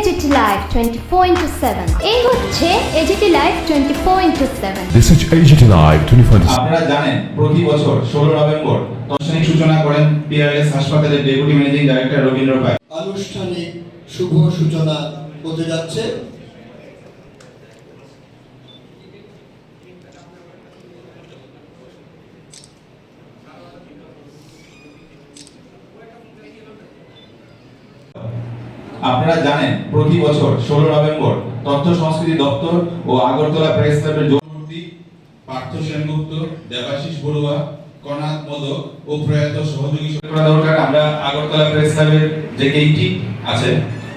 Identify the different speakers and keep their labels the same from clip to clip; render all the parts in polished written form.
Speaker 1: AGT Live 24/7 এই হচ্ছে AGT Live 24/7
Speaker 2: This is AGT Live 24/7
Speaker 3: আপনারা জানেন প্রতি বছর 16 নভেম্বর আনুষ্ঠানিক সূচনা করেন পিআরএস হাসপাতালের ডেপুটি ম্যানেজিং ডাইরেক্টর রবীন্দ্র পাই।
Speaker 4: আনুষ্ঠানিক শুভ সূচনা হতে যাচ্ছে।
Speaker 3: আপনারা জানেন প্রতি বছর 16 নভেম্বর তথ্য সংস্কৃতি দপ্তর ও আগরতলা প্রেস ক্লাবের যৌথমূর্তি পার্থ সেনগুপ্ত, দেবাশিস বড়ুয়া, কনাথ মোদক ও প্রয়াত সহযোগী করা দরকার। আমরা আগরতলা প্রেস ক্লাবের যে ক্যান্টিন আছে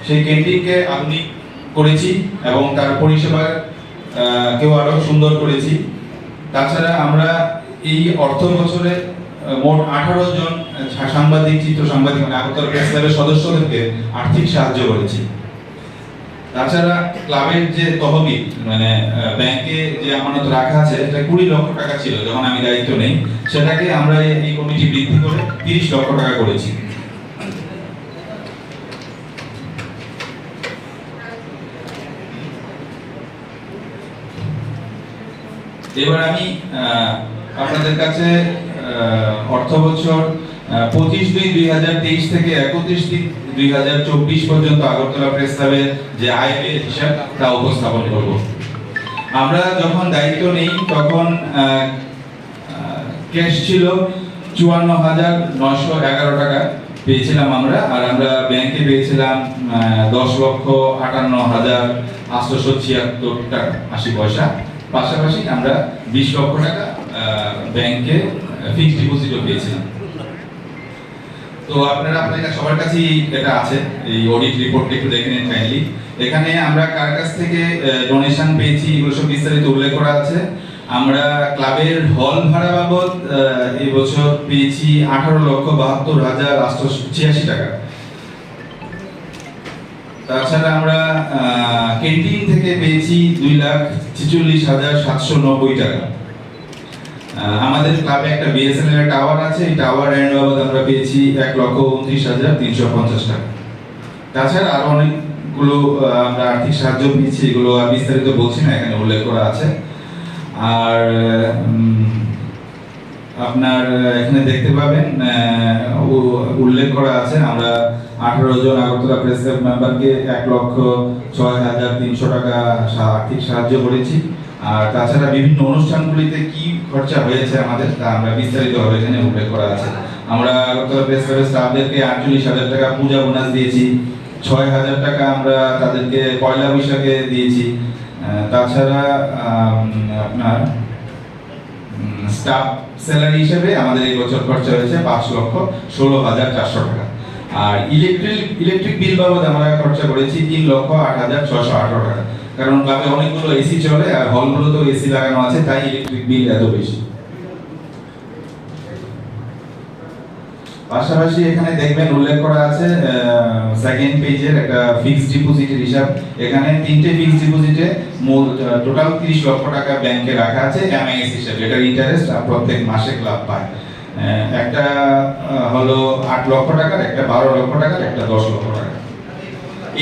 Speaker 3: সেই ক্যান্টিনকে আধুনিক করেছি এবং তার পরিষেবা কেউ আরো সুন্দর করেছি। তাছাড়া আমরা এই অর্থ বছরে মোট 18 জন সাংবাদিক, চিত্র সাংবাদিক মানে আগরতলা প্রেস ক্লাবের সদস্যদেরকে আর্থিক সাহায্য করেছি। তাছাড়া ক্লাবের যে তহবিল মানে ব্যাংকে যে আমানত রাখা আছে এটা 20 লক্ষ টাকা ছিল যখন আমি দায়িত্ব নেই, সেটাকে আমরা এই কমিটি বৃদ্ধি করে 30 লক্ষ টাকা করেছি। এবার আমি আপনাদের কাছে অর্থ বছর 25/2/2023 থেকে 31/3/2024 পর্যন্ত আগরতলা প্রেস ক্লাবের যে আয় ব্যয়ের হিসাব তা উপস্থাপন করব। আমরা যখন দায়িত্ব নেই তখন ক্যাশ ছিল 54,911 টাকা পেয়েছিলাম আমরা, আর আমরা ব্যাংকে পেয়েছিলাম 10,58,876 টাকা 80 পয়সা। পাশাপাশি আমরা 20 লক্ষ টাকা ব্যাংকে ফিক্সড ডিপোজিটও পেয়েছিলাম। তো আপনারা আপনাদের সবার কাছেই এটা আছে, এই অডিট রিপোর্টটা একটু দেখে নিন কাইন্ডলি। এখানে আমরা কার কাছ থেকে ডোনেশন পেয়েছি এগুলো সব বিস্তারিত উল্লেখ করা আছে। আমরা ক্লাবের হল ভাড়া বাবদ এই বছর পেয়েছি 18,72,886 টাকা। তাছাড়া আমরা ক্যান্টিন থেকে পেয়েছি 2,46,790 টাকা। আমাদের ক্লাবে একটা বিএসএনএল এর টাওয়ার আছে, এই টাওয়ার রেন্ট বাবদ আমরা পেয়েছি 1,29,350 টাকা। তাছাড়া আরো অনেকগুলো আমরা আর্থিক সাহায্য পেয়েছি, এগুলো বিস্তারিত বলছি না, এখানে উল্লেখ করা আছে। আর আপনার এখানে দেখতে পাবেন উল্লেখ করা আছে আমরা 18 জন আগরতলা প্রেস ক্লাব মেম্বারকে 1,06,300 টাকা আর্থিক সাহায্য করেছি। আর তাছাড়া বিভিন্ন অনুষ্ঠানগুলিতে কি খরচা হয়েছে আমাদের তা আমরা বিস্তারিতভাবে এখানে উল্লেখ করা আছে। আমরা আগরতলা প্রেস ক্লাবের স্টাফদেরকে 48,000 টাকা পূজা বোনাস দিয়েছি, 6,000 টাকা আমরা তাদেরকে পয়লা বৈশাখে দিয়েছি। তাছাড়া আপনার স্টাফ স্যালারি হিসেবে আমাদের এই বছর খরচা হয়েছে 5,16,400 টাকা। আর ইলেকট্রিক বিল বাবদ আমরা খরচা করেছি 3,08,618 টাকা, কারণ ক্লাবে অনেকগুলো এসি চলে আর হলগুলোতেও এসি লাগানো আছে, তাই ইলেকট্রিক বিল এত বেশি। পাশাপাশি এখানে দেখবেন উল্লেখ করা আছে সেকেন্ড পেজের একটা ফিক্সড ডিপোজিটের হিসাব। এখানে 3টে ফিক্সড ডিপোজিটে মূল টোটাল 30 লক্ষ টাকা ব্যাংকে রাখা আছে এমআইএস হিসাবে। এটার ইন্টারেস্ট প্রত্যেক মাসে ক্লাব পায়। একটা হলো 8 লক্ষ টাকার, একটা 12 লক্ষ টাকার, একটা 10 লক্ষ টাকা।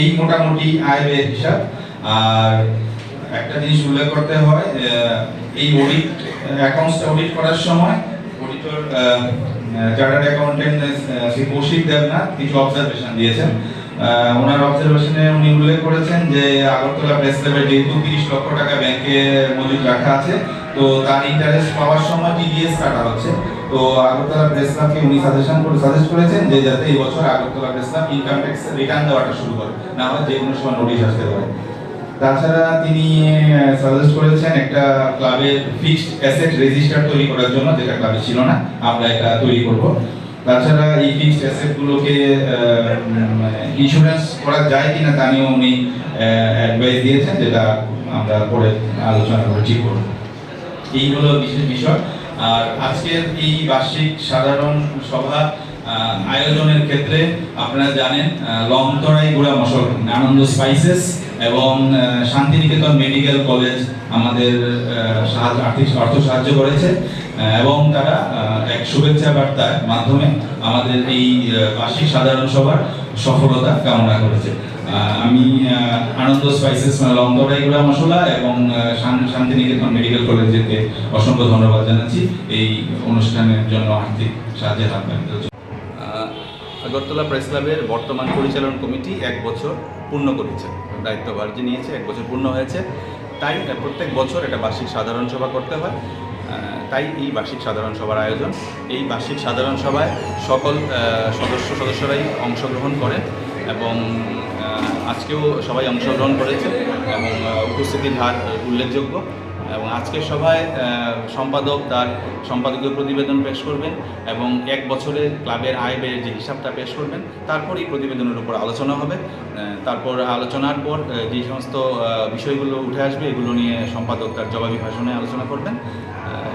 Speaker 3: এই মোটামুটি আয় ব্যয়ের হিসাব। আর একটা জিনিস উল্লেখ করতে হয়, এই অডিট অ্যাকাউন্টস অডিট করার সময় auditor chartered accountant Shri Kaushik Debnath কিছু অবজারভেশন দিয়েছেন। ওনার অবজারভেশনে উনি উল্লেখ করেছেন যে আগরতলা প্রেস ক্লাবের যেহেতু 30 লক্ষ টাকা ব্যাংকে মজুদ রাখা আছে, তো তার ইন্টারেস্ট পাওয়ার সময় টিডিএস কাটা হচ্ছে। তো আগরতলা প্রেস ক্লাবকে উনি সাজেস্ট করেছেন যে যাতে এই বছর Agartala press club income tax return দেওয়াটা শুরু করে, না হয় যে কোনো সময় নোটিশ আসতে পারে। তাছাড়া তিনি সাজেস্ট করেছেন একটা ক্লাবের ফিক্সড অ্যাসেট রেজিস্টার তৈরি করার জন্য, যেটা ক্লাবে ছিল না, আমরা এটা তৈরি করব। তাছাড়া এই ফিক্সড অ্যাসেটগুলোকে ইন্স্যুরেন্স করা যায় কিনা তা নিয়েও উনি অ্যাডভাইস দিয়েছেন, যেটা আমরা পরে আলোচনা করে ঠিক করব। এইগুলো বিশেষ বিষয়। আর আজকের এই বার্ষিক সাধারণ সভা আয়োজনের ক্ষেত্রে আপনারা জানেন লংতরাই গুড়া মশল, আনন্দ স্পাইসেস এবং শান্তিনিকেতন মেডিকেল কলেজ আমাদের আর্থিক অর্থ সাহায্য করেছে এবং তারা এক শুভেচ্ছা বার্তার মাধ্যমে আমাদের এই বার্ষিক সাধারণ সভার সফলতা কামনা করেছে। আমি আনন্দ স্পাইসেস লংদরাই গুঁড়া মশলা এবং শান্তিনিকেতন মেডিকেল কলেজকে অসংখ্য ধন্যবাদ জানাচ্ছি এই অনুষ্ঠানের জন্য আর্থিক সাহায্যের হাত বাড়ানোর জন্য।
Speaker 5: আগরতলা প্রেস ক্লাবের বর্তমান পরিচালন কমিটি 1 বছর পূর্ণ করেছে, দায়িত্বভার যে নিয়েছে 1 বছর পূর্ণ হয়েছে। তাই প্রত্যেক বছর একটা বার্ষিক সাধারণ সভা করতে হয়। তাই এই বার্ষিক সাধারণ সভার আয়োজন। এই বার্ষিক সাধারণ সভায় সকল সদস্যরাই অংশগ্রহণ করেন এবং আজকেও সবাই অংশগ্রহণ করেছে এবং উপস্থিতির হার উল্লেখযোগ্য। এবং আজকের সভায় সম্পাদক তার সম্পাদকীয় প্রতিবেদন পেশ করবেন এবং 1 বছরের ক্লাবের আয় ব্যয়ের যে হিসাবটা পেশ করবেন। তারপরই প্রতিবেদনের উপর আলোচনা হবে। তারপর আলোচনার পর যে সমস্ত বিষয়গুলো উঠে আসবে এগুলো নিয়ে সম্পাদক তার জবাবি ভাষণে আলোচনা করবেন।